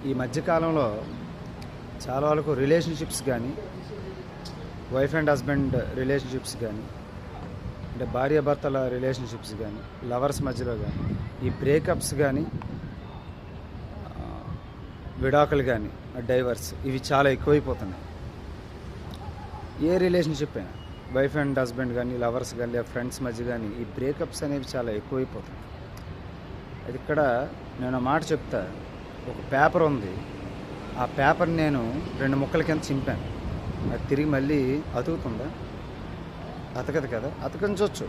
ఈ మధ్యకాలంలో చాలా వరకు రిలేషన్షిప్స్ కానీ, వైఫ్ అండ్ హస్బెండ్ రిలేషన్షిప్స్ కానీ, అంటే భార్యాభర్తల రిలేషన్షిప్స్ కానీ, లవర్స్ మధ్యలో కానీ, ఈ బ్రేకప్స్ కానీ, విడాకులు కానీ, డైవర్స్ ఇవి చాలా ఎక్కువైపోతున్నాయి. ఏ రిలేషన్షిప్ అయినా, వైఫ్ అండ్ హస్బెండ్ కానీ, లవర్స్ కానీ, ఫ్రెండ్స్ మధ్య కానీ, ఈ బ్రేకప్స్ అనేవి చాలా ఎక్కువైపోతున్నాయి. అది ఇక్కడ నేను మాట చెప్తా. ఒక పేపర్ ఉంది, ఆ పేపర్ నేను 2 ముక్కల కింద చింపాను. అది తిరిగి మళ్ళీ అతుకుతుందా? అతకదు కదా. అతకించవచ్చు,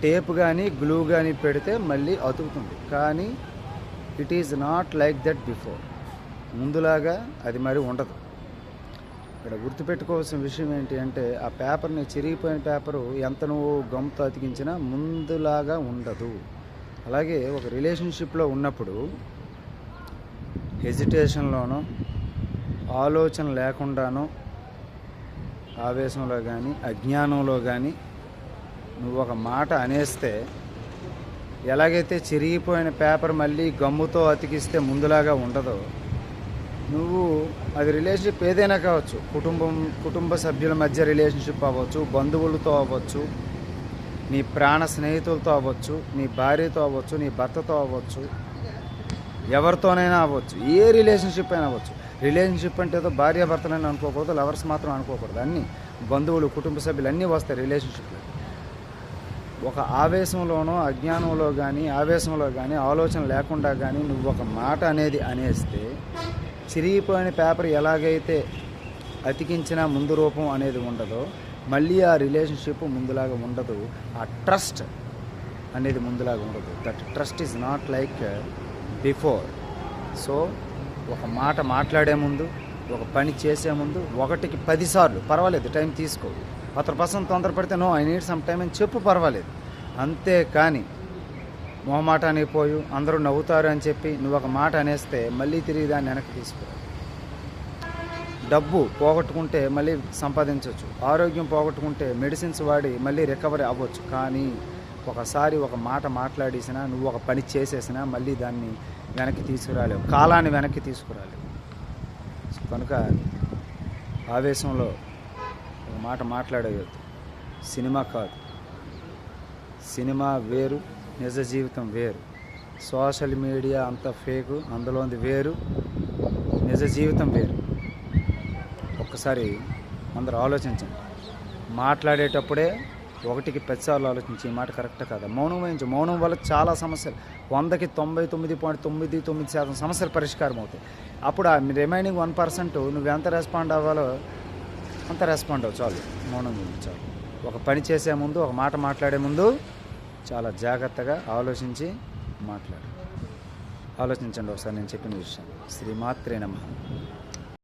టేప్ కానీ గ్లూ కానీ పెడితే మళ్ళీ అతుకుతుంది. కానీ it is not like that before. ముందులాగా అది మరి ఉండదు. ఇక్కడ గుర్తుపెట్టుకోవాల్సిన విషయం ఏంటి అంటే, ఆ పేపర్ని, చిరిగిపోయిన పేపరు ఎంత నువ్వు గమ్తో అతికించినా ముందులాగా ఉండదు. అలాగే ఒక రిలేషన్షిప్లో ఉన్నప్పుడు హెజిటేషన్లోనో, ఆలోచన లేకుండానో, ఆవేశంలో కానీ, అజ్ఞానంలో కానీ నువ్వు ఒక మాట అనేస్తే, ఎలాగైతే చిరిగిపోయిన పేపర్ మళ్ళీ గమ్ముతో అతికిస్తే ముందులాగా ఉండదో, నువ్వు అది రిలేషన్షిప్ ఏదైనా కావచ్చు, కుటుంబ సభ్యుల మధ్య రిలేషన్షిప్ అవ్వచ్చు, బంధువులతో అవ్వచ్చు, నీ ప్రాణ స్నేహితులతో అవ్వచ్చు, నీ భార్యతో అవ్వచ్చు, నీ భర్తతో అవ్వచ్చు, ఎవరితోనైనా అవ్వచ్చు, ఏ రిలేషన్షిప్ అయినా అవ్వచ్చు. రిలేషన్షిప్ అంటే ఏదో భార్యాభర్తలని అనుకోకూడదు, లవర్స్ మాత్రం అనుకోకూడదు. అన్నీ బంధువులు, కుటుంబ సభ్యులు అన్నీ వస్తాయి రిలేషన్షిప్లో. ఒక ఆవేశంలోనో, అజ్ఞానంలో కానీ, ఆవేశంలో కానీ, ఆలోచన లేకుండా కానీ నువ్వు ఒక మాట అనేది అనేస్తే, చిరిగిపోయిన పేపర్ ఎలాగైతే అతికించిన ముందు రూపం అనేది ఉండదో, మళ్ళీ ఆ రిలేషన్షిప్ ముందులాగా ఉండదు. ఆ ట్రస్ట్ అనేది ముందులాగా ఉండదు. That trust is not like before. So ఒక మాట మాట్లాడే ముందు, ఒక పని చేసే ముందు 1కి 10 సార్లు పర్వాలేదు, టైం తీసుకో. 100% తొందరపడితే no, I need some time అని చెప్పు, పర్వాలేదు. అంతేకాని మొహమాటానికి పోయి అందరూ నవ్వుతారు అని చెప్పి నువ్వు ఒక మాట అనేస్తే మళ్ళీ తిరిగి దాన్ని వెనక్కి తీసుకో. డబ్బు పోగొట్టుకుంటే మళ్ళీ సంపాదించవచ్చు, ఆరోగ్యం పోగొట్టుకుంటే మెడిసిన్స్ వాడి మళ్ళీ రికవరీ అవ్వచ్చు. కానీ ఒకసారి ఒక మాట మాట్లాడేసినా, నువ్వు ఒక పని చేసేసినా మళ్ళీ దాన్ని వెనక్కి తీసుకురాలేవు, కాలాన్ని వెనక్కి తీసుకురాలేవు. కనుక ఆవేశంలో ఒక మాట మాట్లాడేయద్దు. సినిమా కాదు, సినిమా వేరు, నిజ జీవితం వేరు. సోషల్ మీడియా అంత ఫేకు, అందులోది వేరు, నిజ జీవితం వేరు. ఒక్కసారి అందరూ ఆలోచించండి. మాట్లాడేటప్పుడే 1కి 10 సార్లు ఆలోచించి ఈ మాట కరెక్ట్ కాదా. మౌనం వహించు. మౌనం వల్ల చాలా సమస్యలు, 100కి 99.99% సమస్యలు పరిష్కారం అవుతాయి. అప్పుడు ఆ రిమైనింగ్ 1% నువ్వు ఎంత రెస్పాండ్ అవ్వాలో అంత రెస్పాండ్ అవ్వు. చాలు, మౌనం గురించి చాలు. ఒక పని చేసే ముందు, ఒక మాట మాట్లాడే ముందు చాలా జాగ్రత్తగా ఆలోచించి మాట్లాడు. ఆలోచించండి ఒకసారి నేను చెప్పిన విషయం. శ్రీమాత్రే నమః.